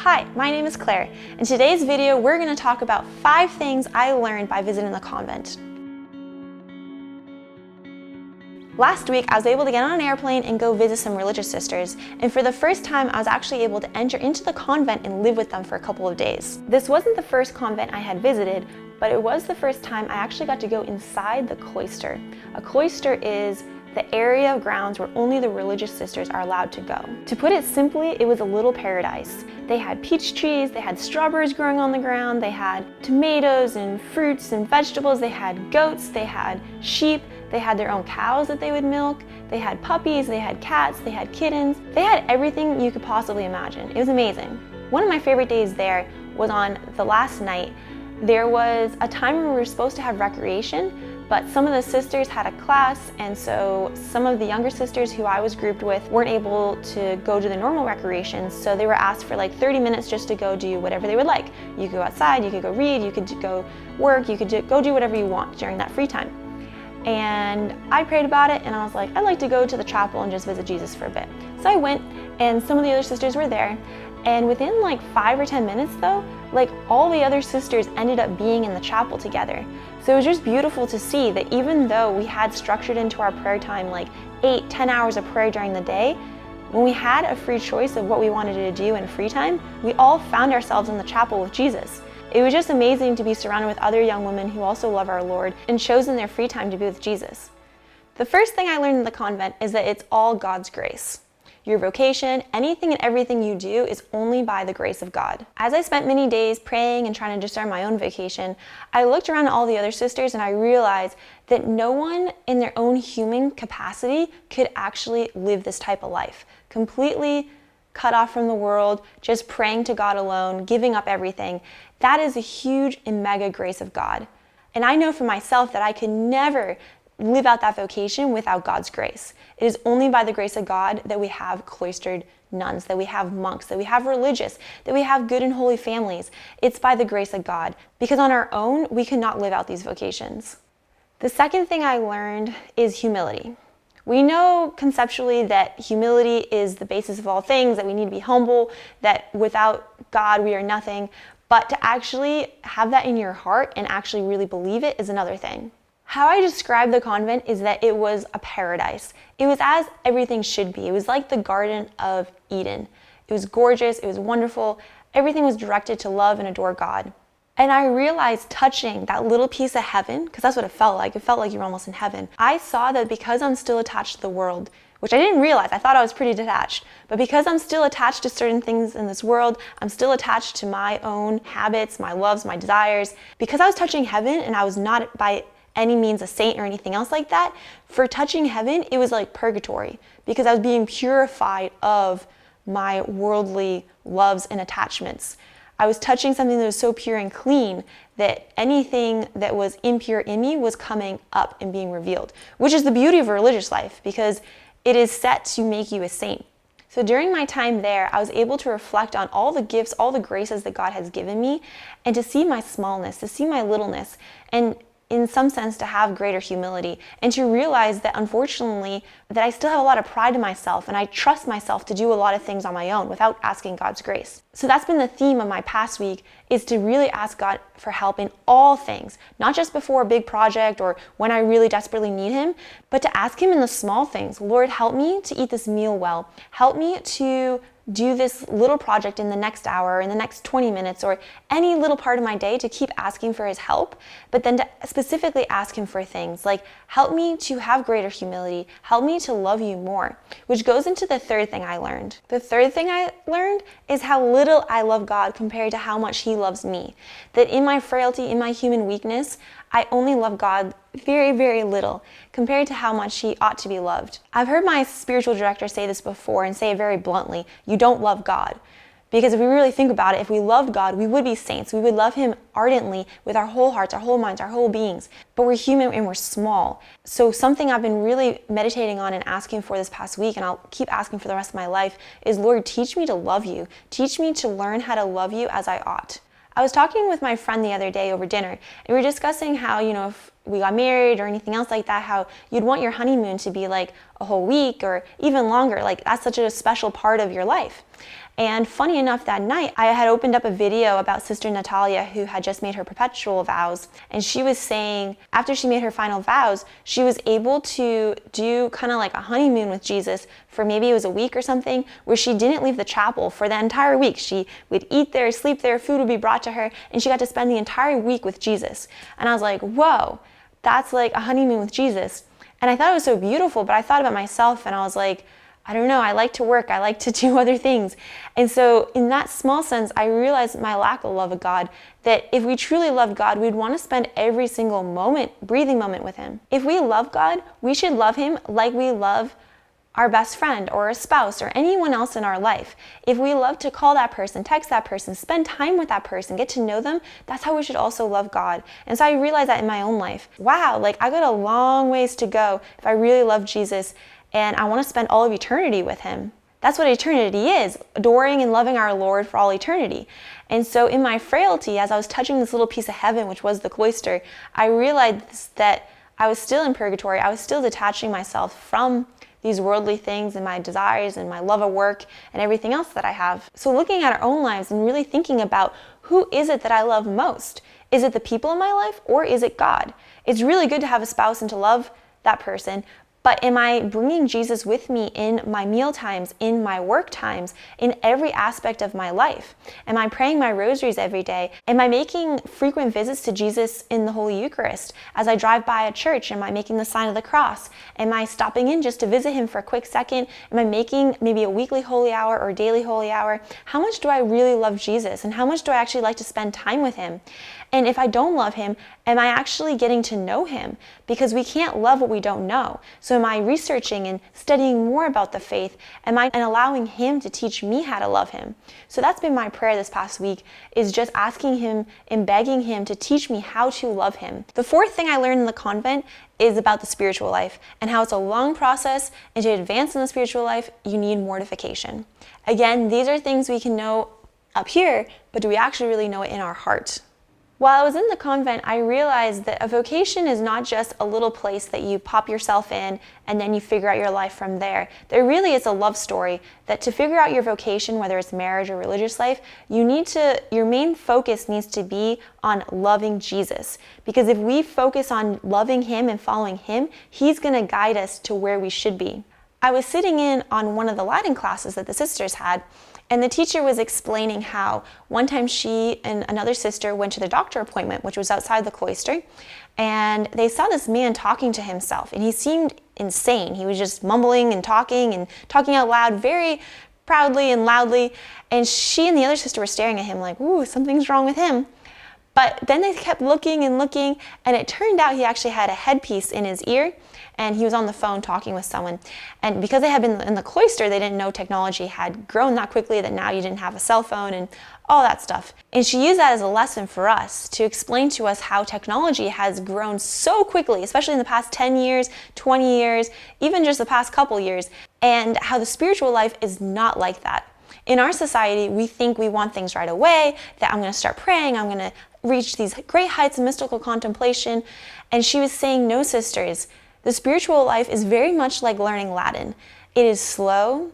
Hi, my name is Claire. In today's video, we're going to talk about 5 things I learned by visiting the convent. Last week, I was able to get on an airplane and go visit some religious sisters, and for the first time, I was actually able to enter into the convent and live with them for a couple of days. This wasn't the first convent I had visited, but it was the first time I actually got to go inside the cloister. A cloister is the area of grounds where only the religious sisters are allowed to go. To put it simply, it was a little paradise. They had peach trees, they had strawberries growing on the ground, they had tomatoes and fruits and vegetables, they had goats, they had sheep, they had their own cows that they would milk, they had puppies, they had cats, they had kittens. They had everything you could possibly imagine. It was amazing. One of my favorite days there was on the last night. There was a time when we were supposed to have recreation, but some of the sisters had a class, and so some of the younger sisters who I was grouped with weren't able to go to the normal recreations, so they were asked for like 30 minutes just to go do whatever they would like. You could go outside, you could go read, you could go work, you could go do whatever you want during that free time. And I prayed about it, and I was like, I'd like to go to the chapel and just visit Jesus for a bit. So I went, and some of the other sisters were there, and within like 5 or 10 minutes though, like all the other sisters ended up being in the chapel together. So it was just beautiful to see that even though we had structured into our prayer time like 8-10 hours of prayer during the day, when we had a free choice of what we wanted to do in free time, we all found ourselves in the chapel with Jesus. It was just amazing to be surrounded with other young women who also love our Lord and chosen their free time to be with Jesus. The first thing I learned in the convent is that it's all God's grace. Your vocation, anything and everything you do is only by the grace of God. As I spent many days praying and trying to discern my own vocation, I looked around at all the other sisters and I realized that no one in their own human capacity could actually live this type of life. Completely cut off from the world, just praying to God alone, giving up everything. That is a huge and mega grace of God. And I know for myself that I could never live out that vocation without God's grace. It is only by the grace of God that we have cloistered nuns, that we have monks, that we have religious, that we have good and holy families. It's by the grace of God, because on our own, we could not live out these vocations. The second thing I learned is humility. We know conceptually that humility is the basis of all things, that we need to be humble, that without God we are nothing, but to actually have that in your heart and actually really believe it is another thing. How I describe the convent is that it was a paradise. It was as everything should be. It was like the Garden of Eden. It was gorgeous, it was wonderful. Everything was directed to love and adore God. And I realized touching that little piece of heaven, because that's what it felt like you were almost in heaven. I saw that because I'm still attached to the world, which I didn't realize, I thought I was pretty detached, but because I'm still attached to certain things in this world, I'm still attached to my own habits, my loves, my desires, because I was touching heaven and I was not by any means a saint or anything else like that, for touching heaven, it was like purgatory, because I was being purified of my worldly loves and attachments. I was touching something that was so pure and clean that anything that was impure in me was coming up and being revealed, which is the beauty of a religious life, because it is set to make you a saint. So during my time there, I was able to reflect on all the gifts, all the graces that God has given me, and to see my smallness, to see my littleness, and in some sense to have greater humility, and to realize that unfortunately that I still have a lot of pride in myself, and I trust myself to do a lot of things on my own without asking God's grace. So that's been the theme of my past week, is to really ask God for help in all things, not just before a big project or when I really desperately need Him, but to ask Him in the small things. Lord, help me to eat this meal well. Help me to do this little project in the next hour, or in the next 20 minutes, or any little part of my day, to keep asking for His help, but then to specifically ask Him for things like, help me to have greater humility, help me to love you more, which goes into the third thing I learned. The third thing I learned is how little I love God compared to how much He loves me. That in my frailty, in my human weakness, I only love God very, very little compared to how much He ought to be loved. I've heard my spiritual director say this before, and say it very bluntly: you don't love God. Because if we really think about it, if we loved God, we would be saints. We would love Him ardently with our whole hearts, our whole minds, our whole beings. But we're human and we're small. So something I've been really meditating on and asking for this past week, and I'll keep asking for the rest of my life, is, Lord, teach me to love you. Teach me to learn how to love you as I ought. I was talking with my friend the other day over dinner, and we were discussing how, if we got married or anything else like that, how you'd want your honeymoon to be like a whole week or even longer. Like, that's such a special part of your life. And funny enough, that night I had opened up a video about Sister Natalia, who had just made her perpetual vows. And she was saying after she made her final vows, she was able to do kind of like a honeymoon with Jesus for maybe it was a week or something, where she didn't leave the chapel for the entire week. She would eat there, sleep there, food would be brought to her, and she got to spend the entire week with Jesus. And I was like, whoa, that's like a honeymoon with Jesus. And I thought it was so beautiful, but I thought about myself and I was like, I don't know, I like to work, I like to do other things. And so in that small sense, I realized my lack of love of God, that if we truly loved God, we'd want to spend every single moment, breathing moment with Him. If we love God, we should love Him like we love our best friend or a spouse or anyone else in our life. If we love to call that person, text that person, spend time with that person, get to know them, that's how we should also love God. And so I realized that in my own life. Wow, like I got a long ways to go if I really love Jesus and I want to spend all of eternity with Him. That's what eternity is, adoring and loving our Lord for all eternity. And so in my frailty, as I was touching this little piece of heaven, which was the cloister, I realized that I was still in purgatory. I was still detaching myself from these worldly things and my desires and my love of work and everything else that I have. So looking at our own lives and really thinking about, who is it that I love most? Is it the people in my life or is it God? It's really good to have a spouse and to love that person, but am I bringing Jesus with me in my meal times, in my work times, in every aspect of my life? Am I praying my rosaries every day? Am I making frequent visits to Jesus in the Holy Eucharist? As I drive by a church, am I making the sign of the cross? Am I stopping in just to visit Him for a quick second? Am I making maybe a weekly holy hour or daily holy hour? How much do I really love Jesus? And how much do I actually like to spend time with Him? And if I don't love Him, am I actually getting to know Him? Because we can't love what we don't know. So am I researching and studying more about the faith? Am I allowing Him to teach me how to love Him? So that's been my prayer this past week, is just asking Him and begging Him to teach me how to love Him. The fourth thing I learned in the convent is about the spiritual life and how it's a long process, and to advance in the spiritual life, you need mortification. Again, these are things we can know up here, but do we actually really know it in our heart? While I was in the convent, I realized that a vocation is not just a little place that you pop yourself in and then you figure out your life from there. There really is a love story that to figure out your vocation, whether it's marriage or religious life, your main focus needs to be on loving Jesus. Because if we focus on loving Him and following Him, He's going to guide us to where we should be. I was sitting in on one of the Latin classes that the sisters had, and the teacher was explaining how one time she and another sister went to the doctor appointment, which was outside the cloister, and they saw this man talking to himself, and he seemed insane. He was just mumbling and talking out loud very proudly and loudly, and she and the other sister were staring at him like, ooh, something's wrong with him. But then they kept looking and looking, and it turned out he actually had a headpiece in his ear, and he was on the phone talking with someone. And because they had been in the cloister, they didn't know technology had grown that quickly, that now you didn't have a cell phone and all that stuff. And she used that as a lesson for us to explain to us how technology has grown so quickly, especially in the past 10 years, 20 years, even just the past couple years, and how the spiritual life is not like that. In our society, we think we want things right away, that I'm going to start praying, I'm going to reach these great heights of mystical contemplation. And she was saying, no, sisters, the spiritual life is very much like learning Latin. It is slow,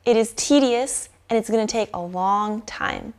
it is tedious, and it's going to take a long time.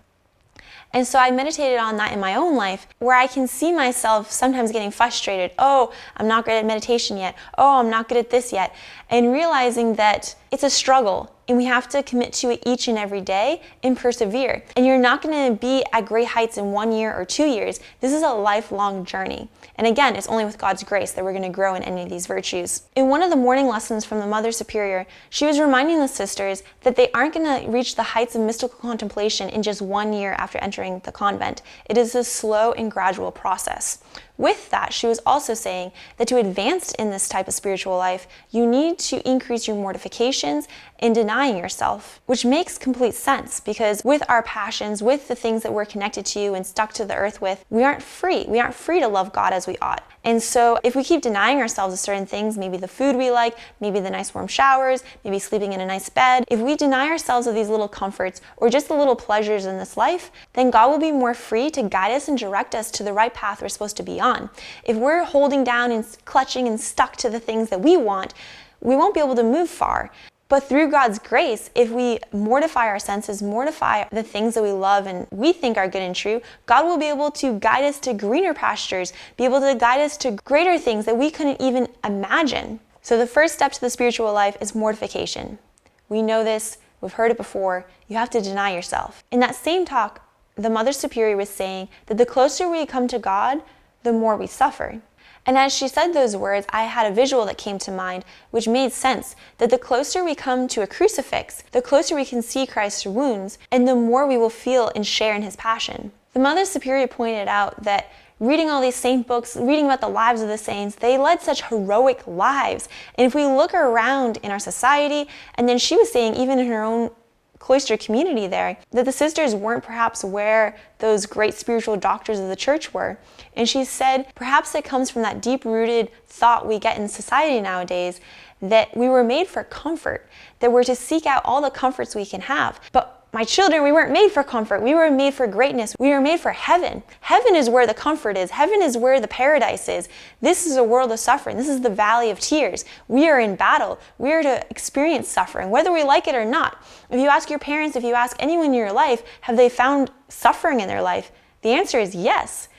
And so I meditated on that in my own life, where I can see myself sometimes getting frustrated. Oh, I'm not good at meditation yet. Oh, I'm not good at this yet. And realizing that it's a struggle, and we have to commit to it each and every day and persevere. And you're not going to be at great heights in 1 year or 2 years. This is a lifelong journey. And again, it's only with God's grace that we're going to grow in any of these virtues. In one of the morning lessons from the Mother Superior, she was reminding the sisters that they aren't going to reach the heights of mystical contemplation in just 1 year after entering the convent. It is a slow and gradual process. With that, she was also saying that to advance in this type of spiritual life, you need to increase your mortifications and denying yourself, which makes complete sense because with our passions, with the things that we're connected to and stuck to the earth with, we aren't free. We aren't free to love God as we ought. And so if we keep denying ourselves of certain things, maybe the food we like, maybe the nice warm showers, maybe sleeping in a nice bed, if we deny ourselves of these little comforts or just the little pleasures in this life, then God will be more free to guide us and direct us to the right path we're supposed to be on. If we're holding down and clutching and stuck to the things that we want, we won't be able to move far. But through God's grace, if we mortify our senses, mortify the things that we love and we think are good and true, God will be able to guide us to greener pastures, be able to guide us to greater things that we couldn't even imagine. So the first step to the spiritual life is mortification. We know this, we've heard it before, you have to deny yourself. In that same talk, the Mother Superior was saying that the closer we come to God, the more we suffer. And as she said those words, I had a visual that came to mind, which made sense, that the closer we come to a crucifix, the closer we can see Christ's wounds, and the more we will feel and share in his passion. The Mother Superior pointed out that reading all these saint books, reading about the lives of the saints, they led such heroic lives. And if we look around in our society, and then she was saying even in her own cloister community there, that the sisters weren't perhaps where those great spiritual doctors of the church were. And she said, perhaps it comes from that deep-rooted thought we get in society nowadays that we were made for comfort, that we're to seek out all the comforts we can have. But my children, we weren't made for comfort. We were made for greatness. We were made for heaven. Heaven is where the comfort is. Heaven is where the paradise is. This is a world of suffering. This is the valley of tears. We are in battle. We are to experience suffering, whether we like it or not. If you ask your parents, if you ask anyone in your life, have they found suffering in their life? The answer is yes.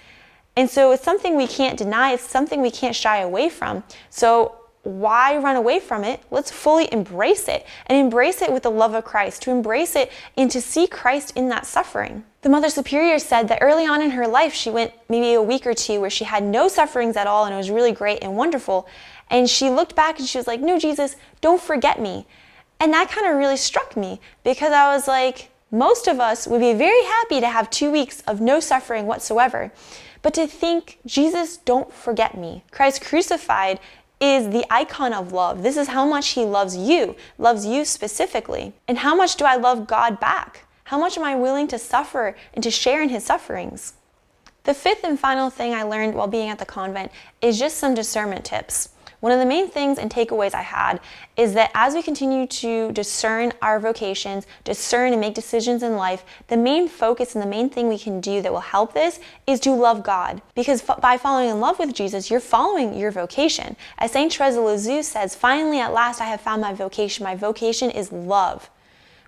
And so it's something we can't deny. It's something we can't shy away from. So why run away from it? Let's fully embrace it, and embrace it with the love of Christ, to embrace it and to see Christ in that suffering. The Mother Superior said that early on in her life, she went maybe a week or two where she had no sufferings at all, and it was really great and wonderful. And she looked back and she was like, no, Jesus, don't forget me. And that kind of really struck me, because I was like, most of us would be very happy to have 2 weeks of no suffering whatsoever. But to think, Jesus, don't forget me. Christ crucified is the icon of love. This is how much he loves you specifically. And how much do I love God back? How much am I willing to suffer and to share in his sufferings? The fifth and final thing I learned while being at the convent is just some discernment tips. One of the main things and takeaways I had is that as we continue to discern our vocations, discern and make decisions in life, the main focus and the main thing we can do that will help this is to love God. Because by falling in love with Jesus, you're following your vocation. As Saint Therese of Lisieux says, finally at last I have found my vocation. My vocation is love.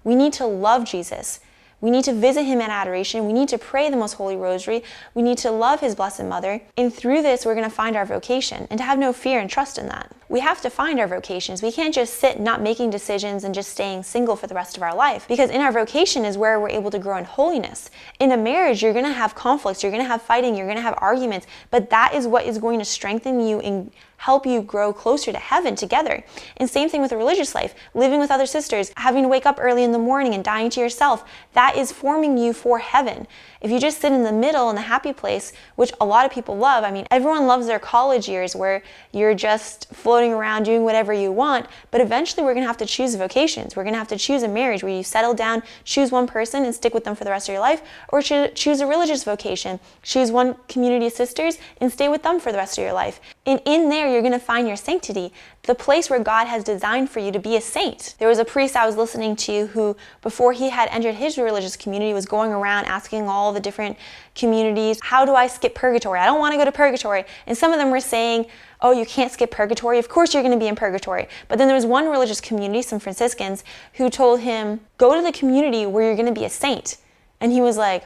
We need to love Jesus. We need to visit him in adoration. We need to pray the Most Holy Rosary. We need to love his Blessed Mother. And through this, we're going to find our vocation and to have no fear and trust in that. We have to find our vocations. We can't just sit not making decisions and just staying single for the rest of our life, because in our vocation is where we're able to grow in holiness. In a marriage, you're going to have conflicts, you're going to have fighting, you're going to have arguments, but that is what is going to strengthen you and help you grow closer to heaven together. And same thing with a religious life, living with other sisters, having to wake up early in the morning and dying to yourself. That is forming you for heaven. If you just sit in the middle in the happy place, which a lot of people love, I mean, everyone loves their college years where you're just floating around doing whatever you want, but eventually we're going to have to choose vocations. We're going to have to choose a marriage where you settle down, choose one person and stick with them for the rest of your life, or choose a religious vocation, choose one community of sisters and stay with them for the rest of your life. And in there, you're going to find your sanctity, the place where God has designed for you to be a saint. There was a priest I was listening to who, before he had entered his religious community, was going around asking all the different communities, how do I skip purgatory? I don't want to go to purgatory. And some of them were saying, oh, you can't skip purgatory. Of course you're going to be in purgatory. But then there was one religious community, some Franciscans, who told him, go to the community where you're going to be a saint. And he was like,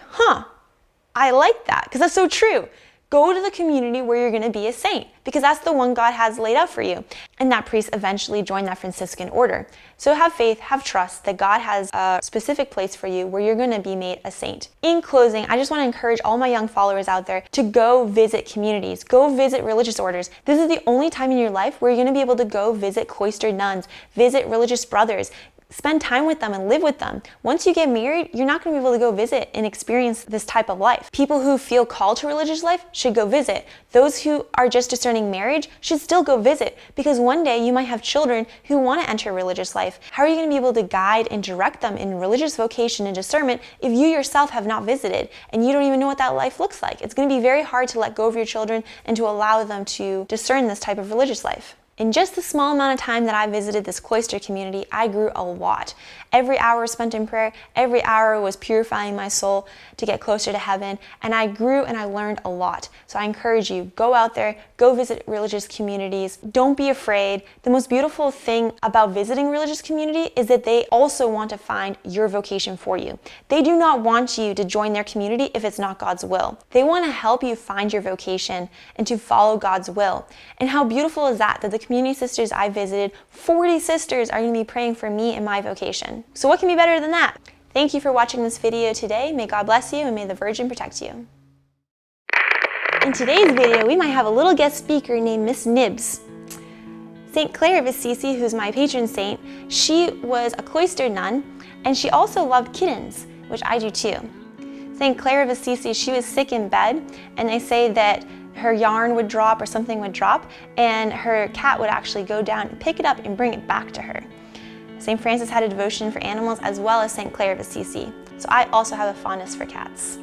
I like that, because that's so true. Go to the community where you're going to be a saint, because that's the one God has laid out for you. And that priest eventually joined that Franciscan order. So have faith, have trust that God has a specific place for you where you're going to be made a saint. In closing, I just want to encourage all my young followers out there to go visit communities, go visit religious orders. This is the only time in your life where you're going to be able to go visit cloistered nuns, visit religious brothers, spend time with them and live with them. Once you get married, you're not going to be able to go visit and experience this type of life. People who feel called to religious life should go visit. Those who are just discerning marriage should still go visit, because one day you might have children who want to enter religious life. How are you going to be able to guide and direct them in religious vocation and discernment if you yourself have not visited and you don't even know what that life looks like? It's going to be very hard to let go of your children and to allow them to discern this type of religious life. In just the small amount of time that I visited this cloister community, I grew a lot. Every hour spent in prayer, every hour was purifying my soul to get closer to heaven, and I grew and I learned a lot. So I encourage you, go out there, go visit religious communities. Don't be afraid. The most beautiful thing about visiting religious community is that they also want to find your vocation for you. They do not want you to join their community if it's not God's will. They want to help you find your vocation and to follow God's will. And how beautiful is that the community sisters I visited, 40 sisters are going to be praying for me and my vocation. So what can be better than that? Thank you for watching this video today. May God bless you and may the Virgin protect you. In today's video, we might have a little guest speaker named Miss Nibs. St. Clare of Assisi, who's my patron saint, she was a cloistered nun, and she also loved kittens, which I do too. St. Clare of Assisi, she was sick in bed, and they say that her yarn would drop or something would drop, and her cat would actually go down and pick it up and bring it back to her. St. Francis had a devotion for animals as well as St. Clare of Assisi, so I also have a fondness for cats.